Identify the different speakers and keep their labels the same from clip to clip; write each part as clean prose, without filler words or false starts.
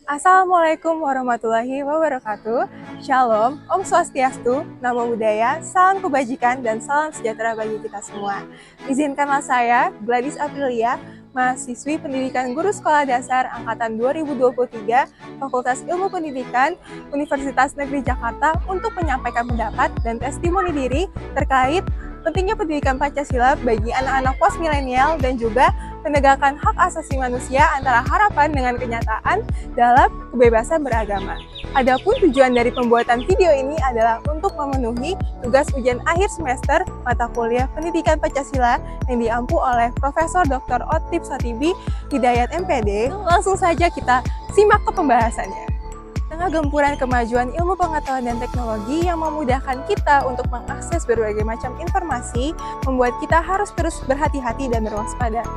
Speaker 1: Assalamualaikum warahmatullahi wabarakatuh. Shalom, Om Swastiastu, Namo Buddhaya, salam kebajikan dan salam sejahtera bagi kita semua. Izinkanlah saya, Gladys Aprilia, mahasiswi Pendidikan Guru Sekolah Dasar Angkatan 2023, Fakultas Ilmu Pendidikan, Universitas Negeri Jakarta untuk menyampaikan pendapat dan testimoni diri terkait pentingnya pendidikan Pancasila bagi anak-anak pos milenial dan juga penegakan hak asasi manusia antara harapan dengan kenyataan dalam kebebasan beragama. Adapun tujuan dari pembuatan video ini adalah untuk memenuhi tugas ujian akhir semester mata kuliah Pendidikan Pancasila yang diampu oleh Profesor Dr. Otip Satibi Hidayat MPD. Langsung saja kita simak ke pembahasannya. Tengah gempuran kemajuan ilmu pengetahuan dan teknologi yang memudahkan kita untuk mengakses berbagai macam informasi, membuat kita harus terus berhati-hati dan berwaspada.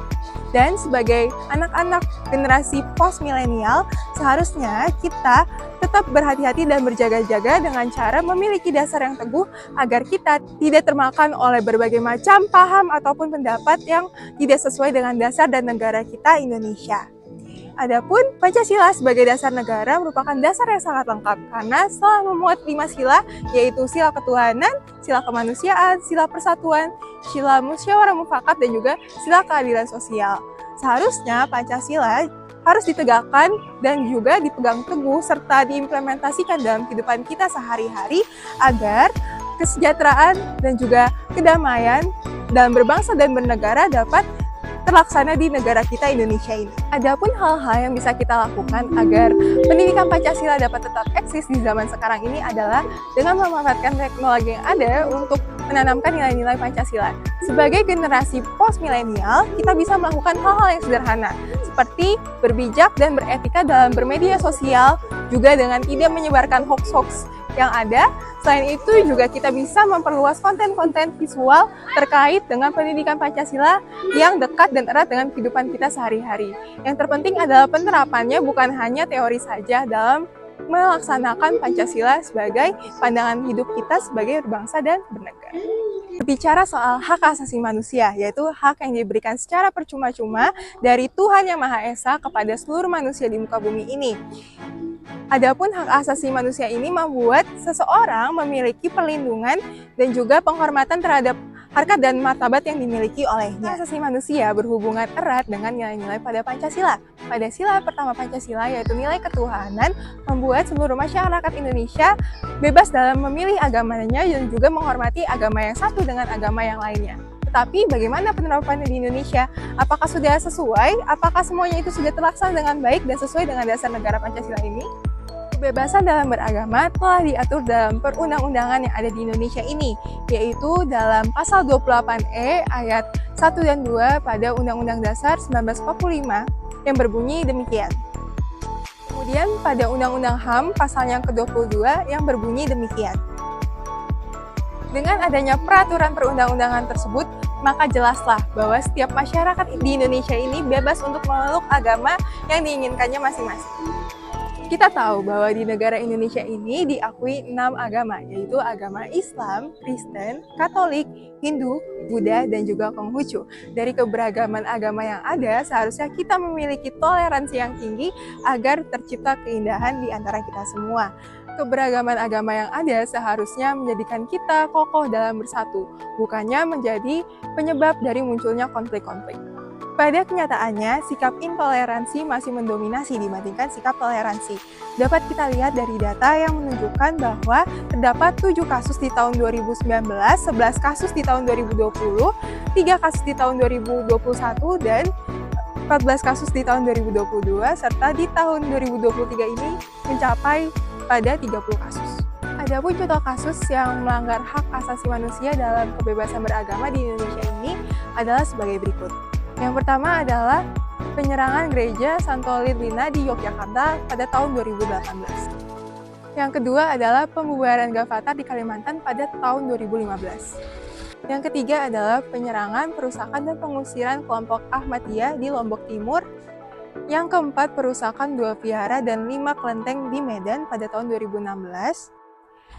Speaker 1: Dan sebagai anak-anak generasi post-milenial, seharusnya kita tetap berhati-hati dan berjaga-jaga dengan cara memiliki dasar yang teguh agar kita tidak termakan oleh berbagai macam paham ataupun pendapat yang tidak sesuai dengan dasar dan negara kita, Indonesia. Adapun Pancasila sebagai dasar negara merupakan dasar yang sangat lengkap karena telah memuat 5 sila, yaitu sila ketuhanan, sila kemanusiaan, sila persatuan, sila musyawarah mufakat, dan juga sila keadilan sosial. Seharusnya Pancasila harus ditegakkan dan juga dipegang teguh serta diimplementasikan dalam kehidupan kita sehari-hari agar kesejahteraan dan juga kedamaian dalam berbangsa dan bernegara dapat terlaksana di negara kita Indonesia ini. Adapun hal-hal yang bisa kita lakukan agar pendidikan Pancasila dapat tetap eksis di zaman sekarang ini adalah dengan memanfaatkan teknologi yang ada untuk menanamkan nilai-nilai Pancasila. Sebagai generasi post-milenial, kita bisa melakukan hal-hal yang sederhana, seperti berbijak dan beretika dalam bermedia sosial, juga dengan tidak menyebarkan hoax-hoax yang ada. Selain itu juga kita bisa memperluas konten-konten visual terkait dengan pendidikan Pancasila yang dekat dan erat dengan kehidupan kita sehari-hari. Yang terpenting adalah penerapannya, bukan hanya teori saja dalam melaksanakan Pancasila sebagai pandangan hidup kita sebagai berbangsa dan bernegara. Berbicara soal hak asasi manusia, yaitu hak yang diberikan secara percuma-cuma dari Tuhan Yang Maha Esa kepada seluruh manusia di muka bumi ini. Adapun hak asasi manusia ini membuat seseorang memiliki perlindungan dan juga penghormatan terhadap harkat dan martabat yang dimiliki olehnya. Hak asasi manusia berhubungan erat dengan nilai-nilai pada Pancasila. Pada sila pertama Pancasila, yaitu nilai ketuhanan, membuat seluruh masyarakat Indonesia bebas dalam memilih agamanya dan juga menghormati agama yang satu dengan agama yang lainnya. Tetapi bagaimana penerapannya di Indonesia? Apakah sudah sesuai? Apakah semuanya itu sudah terlaksana dengan baik dan sesuai dengan dasar negara Pancasila ini? Kebebasan dalam beragama telah diatur dalam perundang-undangan yang ada di Indonesia ini, yaitu dalam pasal 28E ayat 1 dan 2 pada Undang-Undang Dasar 1945 yang berbunyi demikian. Kemudian pada Undang-Undang HAM pasal yang ke-22 yang berbunyi demikian. Dengan adanya peraturan perundang-undangan tersebut, maka jelaslah bahwa setiap masyarakat di Indonesia ini bebas untuk memeluk agama yang diinginkannya masing-masing. Kita tahu bahwa di negara Indonesia ini diakui 6 agama, yaitu agama Islam, Kristen, Katolik, Hindu, Buddha, dan juga Konghucu. Dari keberagaman agama yang ada, seharusnya kita memiliki toleransi yang tinggi agar tercipta keindahan di antara kita semua. Keberagaman agama yang ada seharusnya menjadikan kita kokoh dalam bersatu, bukannya menjadi penyebab dari munculnya konflik-konflik. Pada kenyataannya, sikap intoleransi masih mendominasi dibandingkan sikap toleransi. Dapat kita lihat dari data yang menunjukkan bahwa terdapat 7 kasus di tahun 2019, 11 kasus di tahun 2020, 3 kasus di tahun 2021, dan 14 kasus di tahun 2022, serta di tahun 2023 ini mencapai pada 30 kasus. Adapun contoh kasus yang melanggar hak asasi manusia dalam kebebasan beragama di Indonesia ini adalah sebagai berikut. Yang pertama adalah penyerangan gereja Santo Lidwina di Yogyakarta pada tahun 2018. Yang kedua adalah pembubaran Gavatar di Kalimantan pada tahun 2015. Yang ketiga adalah penyerangan, perusakan, dan pengusiran kelompok Ahmadiyah di Lombok Timur. Yang keempat, perusakan 2 vihara dan 5 kelenteng di Medan pada tahun 2016.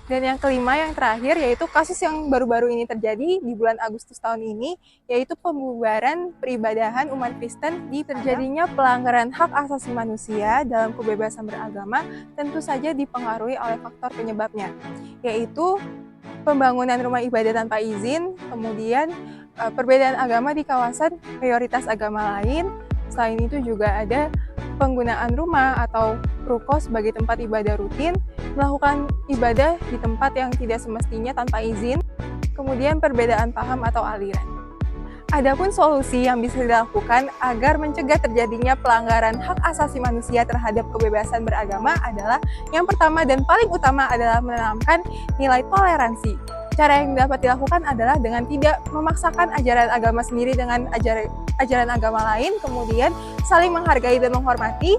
Speaker 1: Dan yang kelima, yang terakhir, yaitu kasus yang baru-baru ini terjadi di bulan Agustus tahun ini, yaitu pembubaran peribadahan umat Kristen. Di terjadinya pelanggaran hak asasi manusia dalam kebebasan beragama tentu saja dipengaruhi oleh faktor penyebabnya, yaitu pembangunan rumah ibadah tanpa izin, kemudian perbedaan agama di kawasan mayoritas agama lain. Selain itu juga ada penggunaan rumah atau ruko sebagai tempat ibadah rutin, melakukan ibadah di tempat yang tidak semestinya tanpa izin, kemudian perbedaan paham atau aliran. Adapun solusi yang bisa dilakukan agar mencegah terjadinya pelanggaran hak asasi manusia terhadap kebebasan beragama adalah yang pertama dan paling utama adalah menanamkan nilai toleransi. Cara yang dapat dilakukan adalah dengan tidak memaksakan ajaran agama sendiri dengan ajaran agama lain, kemudian saling menghargai dan menghormati,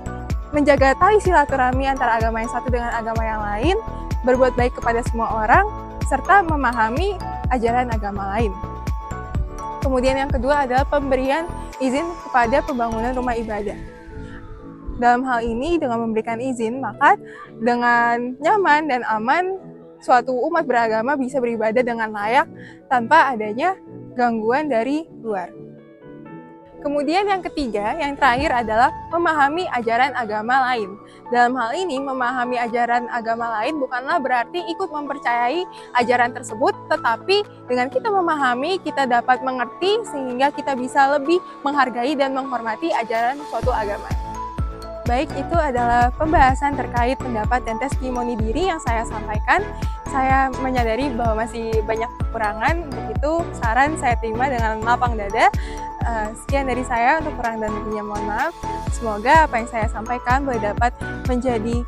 Speaker 1: menjaga tali silaturahmi antara agama yang satu dengan agama yang lain, berbuat baik kepada semua orang, serta memahami ajaran agama lain. Kemudian yang kedua adalah pemberian izin kepada pembangunan rumah ibadah. Dalam hal ini, dengan memberikan izin, maka dengan nyaman dan aman, suatu umat beragama bisa beribadah dengan layak tanpa adanya gangguan dari luar. Kemudian yang ketiga, yang terakhir adalah memahami ajaran agama lain. Dalam hal ini, memahami ajaran agama lain bukanlah berarti ikut mempercayai ajaran tersebut, tetapi dengan kita memahami, kita dapat mengerti sehingga kita bisa lebih menghargai dan menghormati ajaran suatu agama. Baik, itu adalah pembahasan terkait pendapat dan testimoni diri yang saya sampaikan. Saya menyadari bahwa masih banyak kekurangan, untuk itu saran saya terima dengan lapang dada. Sekian dari saya, untuk kurang dan lebihnya mohon maaf. Semoga apa yang saya sampaikan boleh dapat menjadi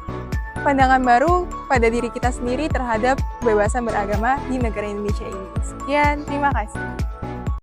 Speaker 1: pandangan baru pada diri kita sendiri terhadap kebebasan beragama di negara Indonesia ini. Sekian, terima kasih.